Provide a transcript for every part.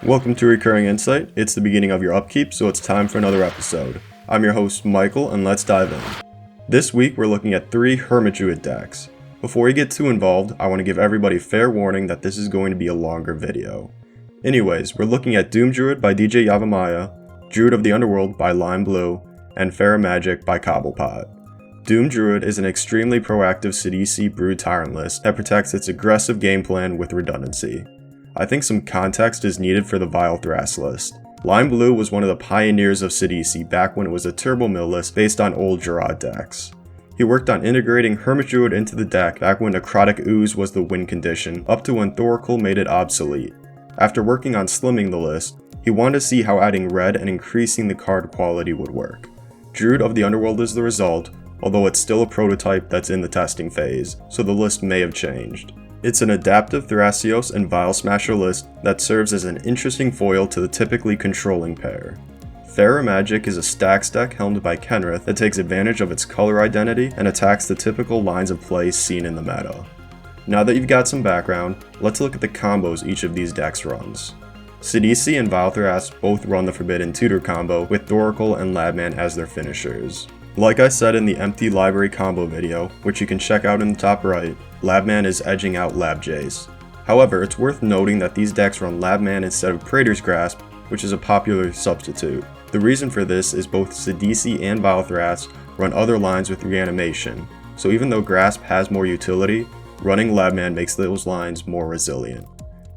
Welcome to Recurring Insight. It's the beginning of your upkeep, so it's time for another episode. I'm your host, Michael, and let's dive in. This week, we're looking at 3 Hermit Druid decks. Before we get too involved, I want to give everybody fair warning that this is going to be a longer video. Anyways, we're looking at Doom Druid by DJYavimaya, Druid of the Underworld by Lime Blue, and Faerie Magic by Cobblepott. Doom Druid is an extremely proactive Sidisi Brood Tyrant list that protects its aggressive game plan with redundancy. I think some context is needed for the Vial list. Lime Blue was one of the pioneers of Sidisi back when it was a turbo mill list based on old Gerard decks. He worked on integrating Hermit Druid into the deck back when Necrotic Ooze was the win condition, up to when Thoracle made it obsolete. After working on slimming the list, he wanted to see how adding red and increasing the card quality would work. Druid of the Underworld is the result, although it's still a prototype that's in the testing phase, so the list may have changed. It's an adaptive Thrasios and Vial Smasher list that serves as an interesting foil to the typically controlling pair. Faerie Magic is a stacks deck helmed by Kenrith that takes advantage of its color identity and attacks the typical lines of play seen in the meta. Now that you've got some background, let's look at the combos each of these decks runs. Sidisi and Vial Thras both run the Forbidden Tutor combo with Thoracle and Labman as their finishers. Like I said in the empty library combo video, which you can check out in the top right, Labman is edging out Lab Jace. However, it's worth noting that these decks run Labman instead of Praetor's Grasp, which is a popular substitute. The reason for this is both Sidisi and Vial Thras run other lines with reanimation, so even though Grasp has more utility, running Labman makes those lines more resilient.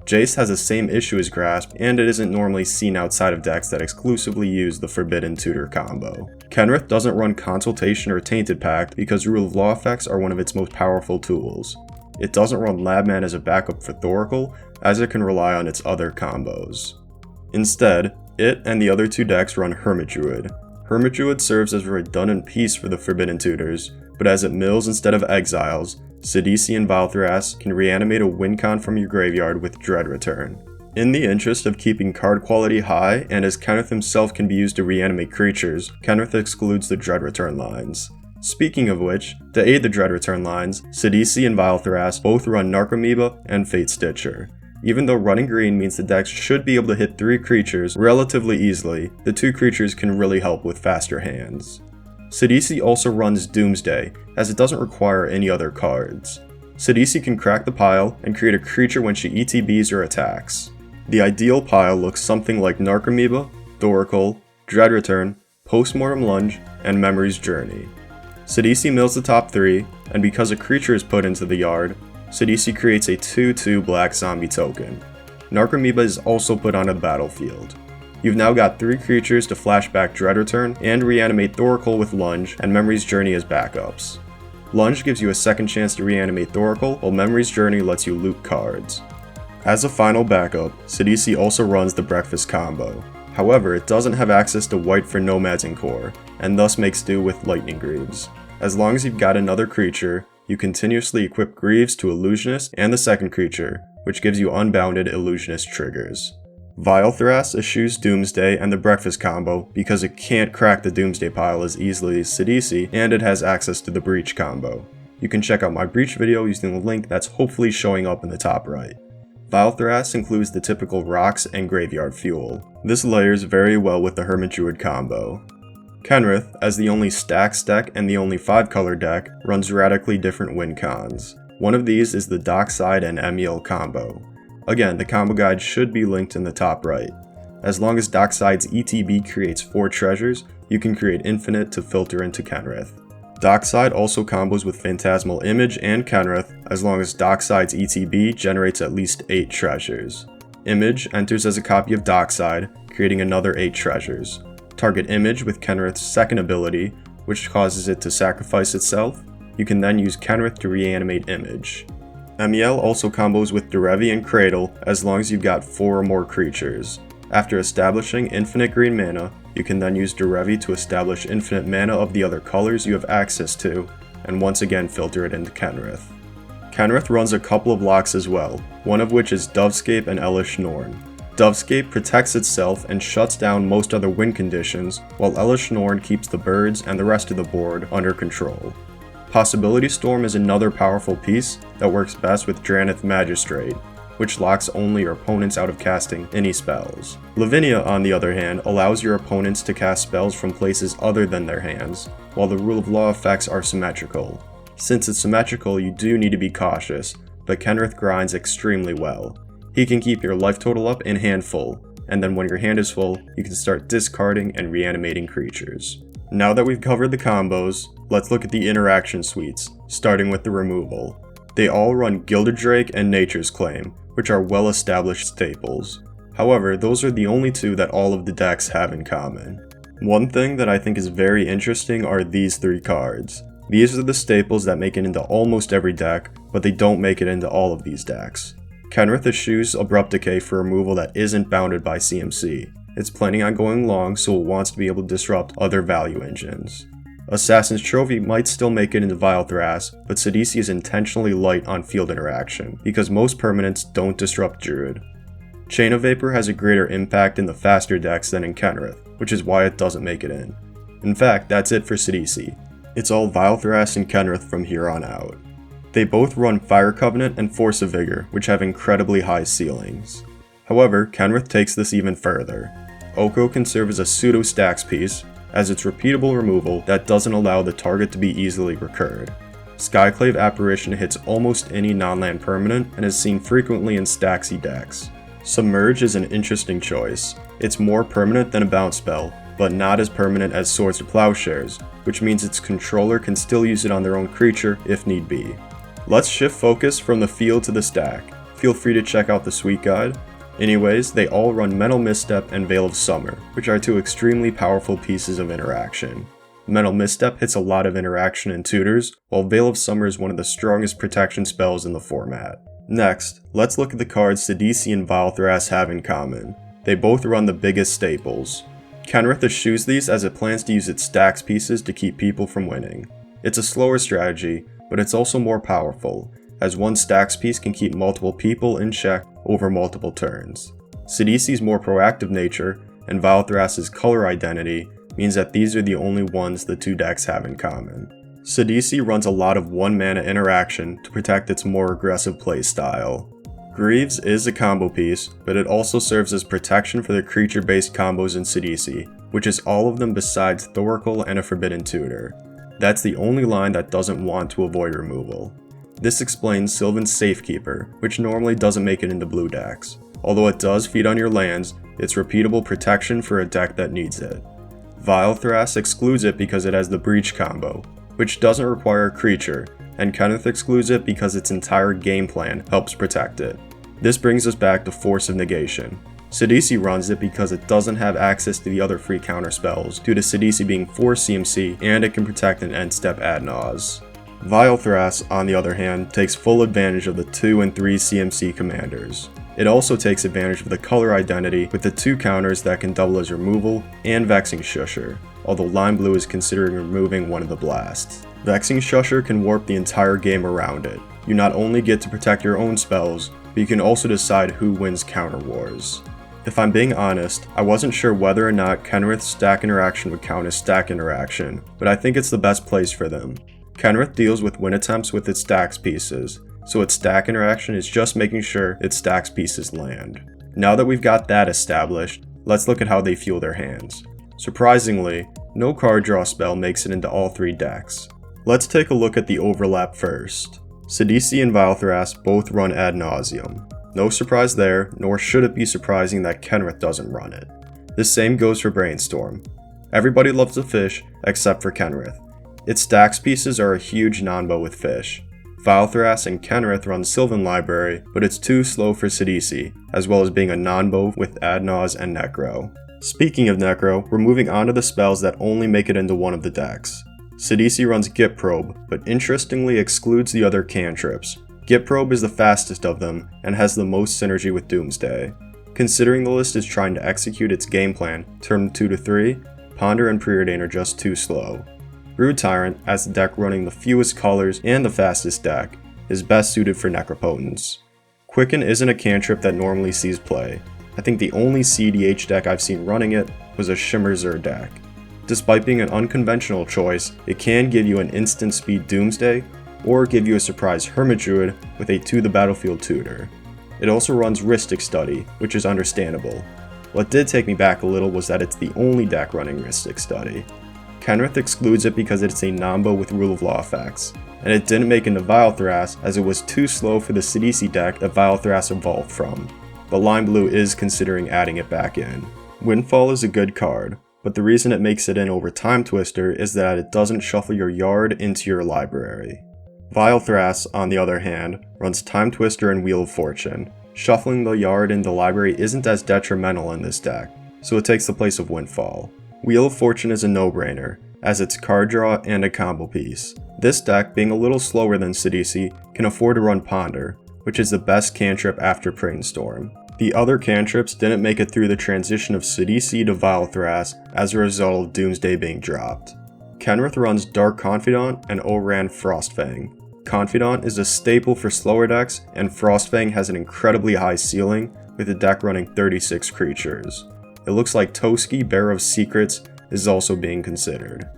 Jace has the same issue as Grasp, and it isn't normally seen outside of decks that exclusively use the Forbidden Tutor combo. Kenrith doesn't run Consultation or Tainted Pact because Rule of Law effects are one of its most powerful tools. It doesn't run Labman as a backup for Thoracle, as it can rely on its other combos. Instead, it and the other 2 decks run Hermit Druid. Hermit Druid serves as a redundant piece for the Forbidden Tutors, but as it mills instead of exiles, Sidisi and Vial Thras can reanimate a win con from your graveyard with Dread Return. In the interest of keeping card quality high, and as Kenrith himself can be used to reanimate creatures, Kenrith excludes the Dread Return lines. Speaking of which, to aid the Dread Return lines, Sidisi and Vial Thras both run Narcomoeba and Fate Stitcher. Even though running green means the decks should be able to hit 3 creatures relatively easily, the 2 creatures can really help with faster hands. Sidisi also runs Doomsday, as it doesn't require any other cards. Sidisi can crack the pile and create a creature when she ETBs or attacks. The ideal pile looks something like Narcomoeba, Thoracle, Dread Return, Postmortem Lunge, and Memory's Journey. Sidisi mills the top 3, and because a creature is put into the yard, Sidisi creates a 2/2 black zombie token. Narcomoeba is also put onto the battlefield. You've now got 3 creatures to flashback Dread Return and reanimate Thoracle with Lunge and Memory's Journey as backups. Lunge gives you a second chance to reanimate Thoracle, while Memory's Journey lets you loot cards. As a final backup, Sidisi also runs the Breakfast combo. However, it doesn't have access to white for Nomads and Core, and thus makes do with Lightning Greaves. As long as you've got another creature, you continuously equip Greaves to Illusionist and the second creature, which gives you unbounded Illusionist triggers. Vial Thras eschews Doomsday and the Breakfast combo because it can't crack the Doomsday pile as easily as Sidisi, and it has access to the Breach combo. You can check out my Breach video using the link that's hopefully showing up in the top right. Vial Thras includes the typical rocks and graveyard fuel. This layers very well with the Hermit Druid combo. Kenrith, as the only stacks deck and the only 5-color deck, runs radically different win cons. One of these is the Dockside and Emiel combo. Again, the combo guide should be linked in the top right. As long as Dockside's ETB creates 4 treasures, you can create Infinite to filter into Kenrith. Dockside also combos with Phantasmal Image and Kenrith, as long as Dockside's ETB generates at least 8 treasures. Image enters as a copy of Dockside, creating another 8 treasures. Target Image with Kenrith's second ability, which causes it to sacrifice itself. You can then use Kenrith to reanimate Image. Emiel also combos with Derevi and Cradle as long as you've got 4 or more creatures. After establishing infinite green mana, you can then use Derevi to establish infinite mana of the other colors you have access to, and once again filter it into Kenrith. Kenrith runs a couple of locks as well, one of which is Dovescape and Elish Norn. Dovescape protects itself and shuts down most other win conditions, while Elish Norn keeps the birds and the rest of the board under control. Possibility Storm is another powerful piece that works best with Drannith Magistrate. which locks only your opponents out of casting any spells. Lavinia, on the other hand, allows your opponents to cast spells from places other than their hands, while the rule of law effects are symmetrical. Since it's symmetrical, you do need to be cautious, but Kenrith grinds extremely well. He can keep your life total up and hand full, and then when your hand is full, you can start discarding and reanimating creatures. Now that we've covered the combos, let's look at the interaction suites, starting with the removal. They all run Gilded Drake and Nature's Claim, which are well-established staples. However, those are the only two that all of the decks have in common. One thing that I think is very interesting are these three cards. These are the staples that make it into almost every deck, but they don't make it into all of these decks. Kenrith eschews Abrupt Decay for removal that isn't bounded by CMC. It's planning on going long, so it wants to be able to disrupt other value engines. Assassin's Trophy might still make it into Vial, but Sidisi is intentionally light on field interaction, because most permanents don't disrupt Druid. Chain of Vapor has a greater impact in the faster decks than in Kenrith, which is why it doesn't make it in. In fact, that's it for Sidisi. It's all Vial and Kenrith from here on out. They both run Fire Covenant and Force of Vigor, which have incredibly high ceilings. However, Kenrith takes this even further. Oko can serve as a pseudo stacks piece, as its repeatable removal that doesn't allow the target to be easily recurred. Skyclave Apparition hits almost any non-land permanent and is seen frequently in stacksy decks. Submerge is an interesting choice. It's more permanent than a bounce spell, but not as permanent as Swords to Plowshares, which means its controller can still use it on their own creature if need be. Let's shift focus from the field to the stack. Feel free to check out the suite guide. Anyways, they all run Mental Misstep and Veil of Summer, which are two extremely powerful pieces of interaction. Mental Misstep hits a lot of interaction in Tutors, while Veil of Summer is one of the strongest protection spells in the format. Next, let's look at the cards Sidisi and Vial have in common. They both run the biggest staples. Kenrith eschews these as it plans to use its stacks pieces to keep people from winning. It's a slower strategy, but it's also more powerful, as one stacks piece can keep multiple people in check over multiple turns. Sidisi's more proactive nature and Vial color identity means that these are the only ones the two decks have in common. Sidisi runs a lot of 1-mana interaction to protect its more aggressive playstyle. Greaves is a combo piece, but it also serves as protection for the creature-based combos in Sidisi, which is all of them besides Thoracle and a Forbidden Tutor. That's the only line that doesn't want to avoid removal. This explains Sylvan's Safekeeper, which normally doesn't make it into blue decks. Although it does feed on your lands, it's repeatable protection for a deck that needs it. Vial excludes it because it has the Breach combo, which doesn't require a creature, and Kenrith excludes it because its entire game plan helps protect it. This brings us back to Force of Negation. Sidisi runs it because it doesn't have access to the other free counter spells due to Sidisi being 4 CMC and it can protect an end step ad nauseam. Vial, on the other hand, takes full advantage of the 2 and 3 CMC commanders. It also takes advantage of the color identity with the 2 counters that can double as removal and Vexing Shusher, although Lime Blue is considering removing one of the blasts. Vexing Shusher can warp the entire game around it. You not only get to protect your own spells, but you can also decide who wins counter wars. If I'm being honest, I wasn't sure whether or not Kenrith's stack interaction would count as stack interaction, but I think it's the best place for them. Kenrith deals with win attempts with its stacks pieces, so its stack interaction is just making sure its stacks pieces land. Now that we've got that established, let's look at how they fuel their hands. Surprisingly, no card draw spell makes it into all 3 decks. Let's take a look at the overlap first. Sidisi and Vial both run Ad Nauseam. No surprise there, nor should it be surprising that Kenrith doesn't run it. The same goes for Brainstorm. Everybody loves a fish, except for Kenrith. Its stacks pieces are a huge non-bow with fish. Vial and Kenrith run Sylvan Library, but it's too slow for Sidisi, as well as being a non-bow with Ad Naus and Necro. Speaking of Necro, we're moving on to the spells that only make it into one of the decks. Sidisi runs Git Probe, but interestingly excludes the other cantrips. Git Probe is the fastest of them, and has the most synergy with Doomsday. Considering the list is trying to execute its game plan, turn 2 to 3, Ponder and Preordain are just too slow. Brood Tyrant, as the deck running the fewest colors and the fastest deck, is best suited for Necropotence. Quicken isn't a cantrip that normally sees play. I think the only cEDH deck I've seen running it was a Shimmer Zur deck. Despite being an unconventional choice, it can give you an instant speed Doomsday, or give you a surprise Hermit Druid with a to the battlefield tutor. It also runs Rhystic Study, which is understandable. What did take me back a little was that it's the only deck running Rhystic Study. Kenrith excludes it because it's a Nombo with Rule of Law effects, and it didn't make into Vial Thras as it was too slow for the Sidisi deck that Vial Thras evolved from, but Lime Blue is considering adding it back in. Windfall is a good card, but the reason it makes it in over Time Twister is that it doesn't shuffle your yard into your library. Vial Thras, on the other hand, runs Time Twister and Wheel of Fortune. Shuffling the yard in the library isn't as detrimental in this deck, so it takes the place of Windfall. Wheel of Fortune is a no-brainer, as it's card draw and a combo piece. This deck, being a little slower than Sidisi, can afford to run Ponder, which is the best cantrip after Brainstorm. The other cantrips didn't make it through the transition of Sidisi to Vial Thras as a result of Doomsday being dropped. Kenrith runs Dark Confidant and Oran Frostfang. Confidant is a staple for slower decks, and Frostfang has an incredibly high ceiling, with the deck running 36 creatures. It looks like Toski, Bearer of Secrets, is also being considered.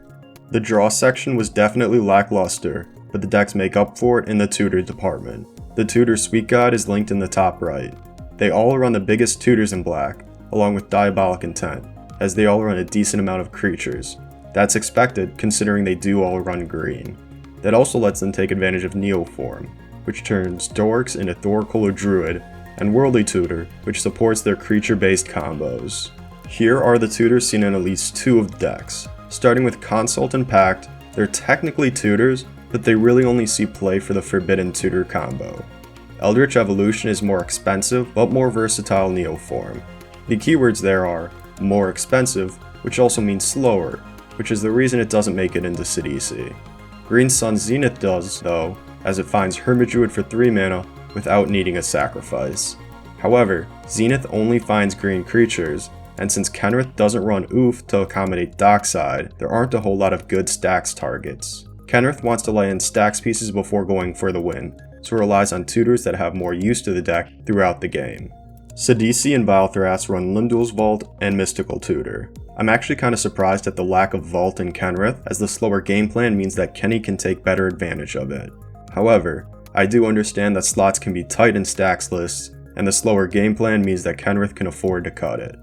The draw section was definitely lackluster, but the decks make up for it in the Tutor department. The Tutor Sweet Guide is linked in the top right. They all run the biggest tutors in black, along with Diabolic Intent, as they all run a decent amount of creatures. That's expected considering they do all run green. That also lets them take advantage of Neoform, which turns Dorks into Thorkel or Druid, and Worldly Tutor, which supports their creature-based combos. Here are the tutors seen in at least 2 of the decks. Starting with Consult and Pact, they're technically tutors, but they really only see play for the Forbidden Tutor combo. Eldritch Evolution is more expensive, but more versatile Neoform. The keywords there are more expensive, which also means slower, which is the reason it doesn't make it into Sidisi. Green Sun Zenith does, though, as it finds Hermit Druid for 3 mana without needing a sacrifice. However, Zenith only finds green creatures, and since Kenrith doesn't run Oof to accommodate Dockside, there aren't a whole lot of good stacks targets. Kenrith wants to lay in stacks pieces before going for the win, so it relies on tutors that have more use to the deck throughout the game. Sidisi and Vial Thras run Lindul's Vault and Mystical Tutor. I'm actually kinda surprised at the lack of Vault in Kenrith, as the slower game plan means that Kenny can take better advantage of it. However, I do understand that slots can be tight in stacks lists, and the slower game plan means that Kenrith can afford to cut it.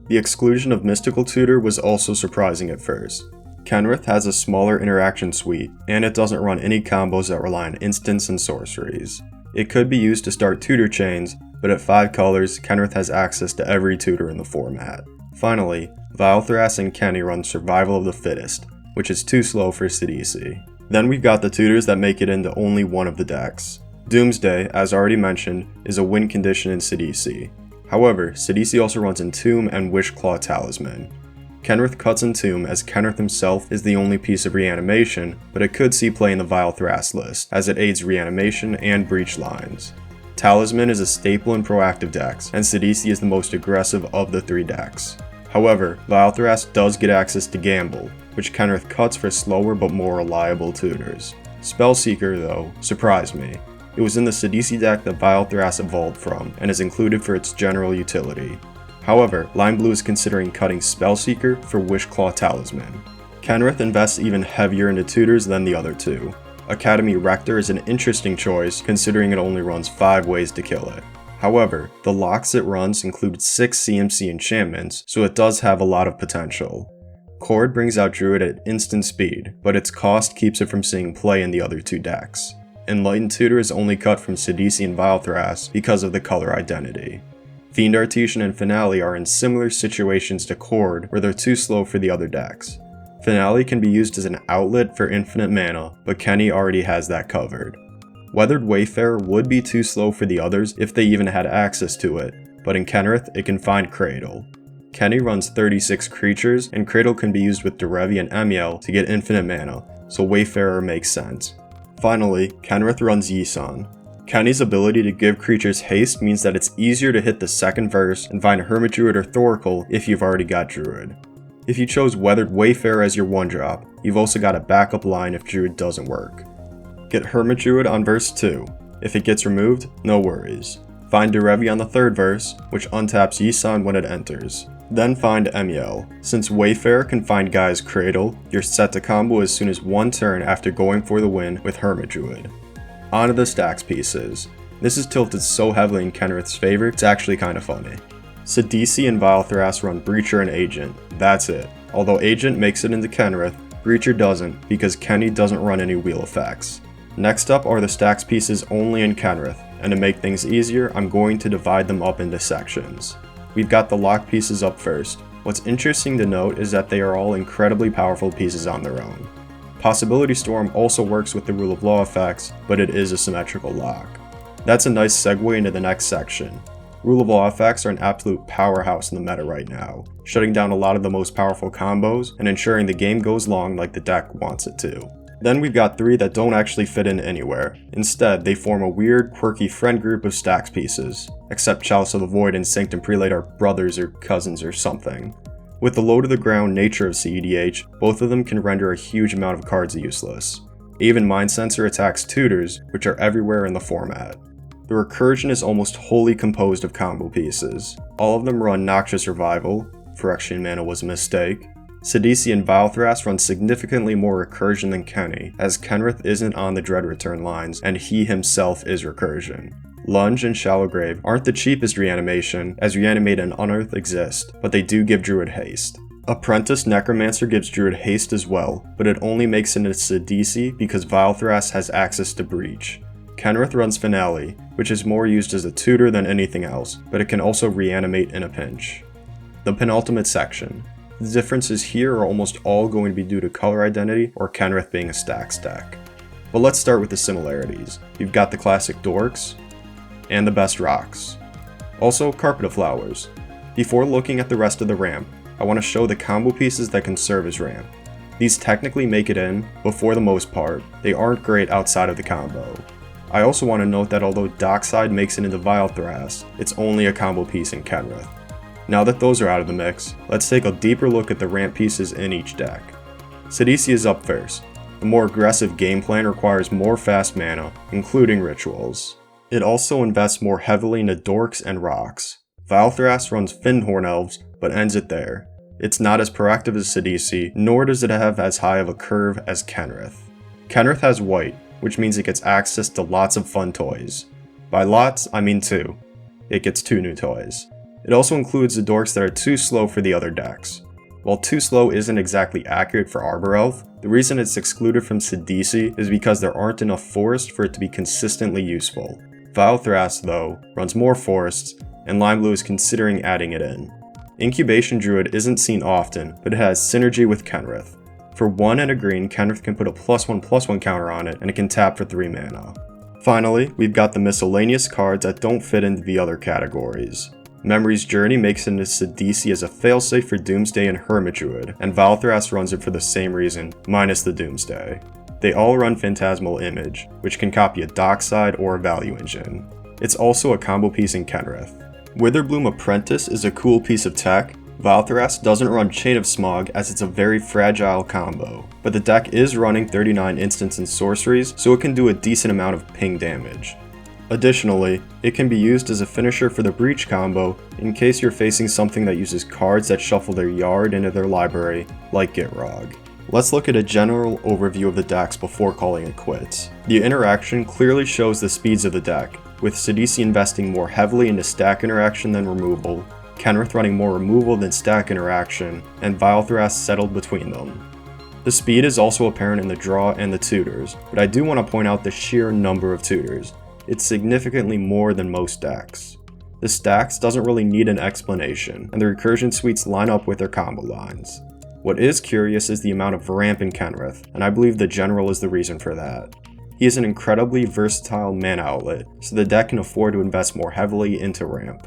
The exclusion of Mystical Tutor was also surprising at first. Kenrith has a smaller interaction suite, and it doesn't run any combos that rely on instants and sorceries. It could be used to start tutor chains, but at 5 colors, Kenrith has access to every tutor in the format. Finally, Vial Thras and Kenny run Survival of the Fittest, which is too slow for Sidisi. Then we've got the tutors that make it into only one of the decks. Doomsday, as already mentioned, is a win condition in Sidisi. However, Sidisi also runs Entomb and Wishclaw Talisman. Kenrith cuts Entomb as Kenrith himself is the only piece of reanimation, but it could see play in the Vial Thras list, as it aids reanimation and breach lines. Talisman is a staple in proactive decks, and Sidisi is the most aggressive of the 3 decks. However, Vial Thras does get access to Gamble, which Kenrith cuts for slower but more reliable tutors. Spellseeker, though, surprised me. It was in the Sidisi deck that Vial Thras evolved from, and is included for its general utility. However, Lime Blue is considering cutting Spellseeker for Wishclaw Talisman. Kenrith invests even heavier into tutors than the other 2. Academy Rector is an interesting choice considering it only runs 5 ways to kill it. However, the locks it runs include 6 CMC enchantments, so it does have a lot of potential. Chord brings out Druid at instant speed, but its cost keeps it from seeing play in the other 2 decks. Enlightened Tutor is only cut from Sidisi and Vial Thras because of the color identity. Fiend Artesian and Finale are in similar situations to Chord, where they're too slow for the other decks. Finale can be used as an outlet for infinite mana, but Kenny already has that covered. Weathered Wayfarer would be too slow for the others if they even had access to it, but in Kenrith it can find Cradle. Kenny runs 36 creatures, and Cradle can be used with Derevi and Emiel to get infinite mana, so Wayfarer makes sense. Finally, Kenrith runs Yisan. Kenny's ability to give creatures haste means that it's easier to hit the second verse and find Hermit Druid or Thorkel if you've already got Druid. If you chose Weathered Wayfarer as your 1-drop, you've also got a backup line if Druid doesn't work. Get Hermit Druid on verse 2. If it gets removed, no worries. Find Derevi on the 3rd verse, which untaps Yisan when it enters. Then find Emiel. Since Wayfarer can find Gaia's Cradle, you're set to combo as soon as 1 turn after going for the win with Hermit Druid. On to the stacks pieces. This is tilted so heavily in Kenrith's favor, it's actually kinda funny. Sidisi and Vial run Breacher and Agent, that's it. Although Agent makes it into Kenrith, Breacher doesn't because Kenny doesn't run any wheel effects. Next up are the stacks pieces only in Kenrith, and to make things easier, I'm going to divide them up into sections. We've got the lock pieces up first. What's interesting to note is that they are all incredibly powerful pieces on their own. Possibility Storm also works with the Rule of Law effects, but it is a symmetrical lock. That's a nice segue into the next section. Rule of Law effects are an absolute powerhouse in the meta right now, shutting down a lot of the most powerful combos and ensuring the game goes long like the deck wants it to. Then we've got 3 that don't actually fit in anywhere. Instead, they form a weird, quirky friend group of stacks pieces. Except Chalice of the Void and Sanctum Prelate are brothers or cousins or something. With the low to the ground nature of cEDH, both of them can render a huge amount of cards useless. Even Mind Sensor attacks Tutors, which are everywhere in the format. The recursion is almost wholly composed of combo pieces. All of them run Noxious Revival, Phyrexian Mana was a mistake. Sidisi and Vial run significantly more recursion than Kenny, as Kenrith isn't on the Dread Return lines, and he himself is recursion. Lunge and Shallow Grave aren't the cheapest reanimation, as Reanimate and Unearth exist, but they do give Druid haste. Apprentice Necromancer gives Druid haste as well, but it only makes it into Sidisi because Vial has access to Breach. Kenrith runs Finale, which is more used as a tutor than anything else, but it can also reanimate in a pinch. The penultimate section. The differences here are almost all going to be due to color identity or Kenrith being a stacks deck. But let's start with the similarities. You've got the classic dorks, and the best rocks. Also, Carpet of Flowers. Before looking at the rest of the ramp, I want to show the combo pieces that can serve as ramp. These technically make it in, but for the most part, they aren't great outside of the combo. I also want to note that although Dockside makes it into Vial it's only a combo piece in Kenrith. Now that those are out of the mix, let's take a deeper look at the ramp pieces in each deck. Sidisi is up first. The more aggressive game plan requires more fast mana, including rituals. It also invests more heavily into dorks and rocks. Vial runs Fyndhorn Elves, but ends it there. It's not as proactive as Sidisi, nor does it have as high of a curve as Kenrith. Kenrith has white, which means it gets access to lots of fun toys. By lots, I mean 2. It gets 2 new toys. It also includes the dorks that are too slow for the other decks. While too slow isn't exactly accurate for Arbor Elf, the reason it's excluded from Sidisi is because there aren't enough forests for it to be consistently useful. Vial though, runs more forests, and Lime Blue is considering adding it in. Incubation Druid isn't seen often, but it has synergy with Kenrith. For 1 and a green, Kenrith can put a +1/+1 counter on it, and it can tap for 3 mana. Finally, we've got the miscellaneous cards that don't fit into the other categories. Memory's Journey makes it into Sidisi as a failsafe for Doomsday and Hermit Druid, and Vial runs it for the same reason, minus the Doomsday. They all run Phantasmal Image, which can copy a Dockside or a Value Engine. It's also a combo piece in Kenrith. Witherbloom Apprentice is a cool piece of tech. Vial doesn't run Chain of Smog as it's a very fragile combo, but the deck is running 39 instants and sorceries, so it can do a decent amount of ping damage. Additionally, it can be used as a finisher for the Breach combo in case you're facing something that uses cards that shuffle their yard into their library, like Gitrog. Let's look at a general overview of the decks before calling it quits. The interaction clearly shows the speeds of the deck, with Sidisi investing more heavily into stack interaction than removal, Kenrith running more removal than stack interaction, and Vial settled between them. The speed is also apparent in the draw and the tutors, but I do want to point out the sheer number of tutors. It's significantly more than most decks. The stacks doesn't really need an explanation, and the recursion suites line up with their combo lines. What is curious is the amount of ramp in Kenrith, and I believe the general is the reason for that. He is an incredibly versatile mana outlet, so the deck can afford to invest more heavily into ramp.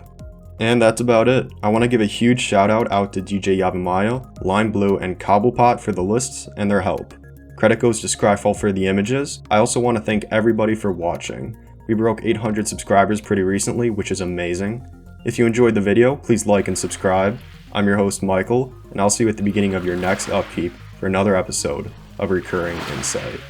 And that's about it. I want to give a huge shout out to DJYavimaya, Lime Blue, and Cobblepott for the lists and their help. Credit goes to Scryfall for the images. I also want to thank everybody for watching. We broke 800 subscribers pretty recently, which is amazing. If you enjoyed the video, please like and subscribe. I'm your host Michael, and I'll see you at the beginning of your next upkeep for another episode of Recurring Insight.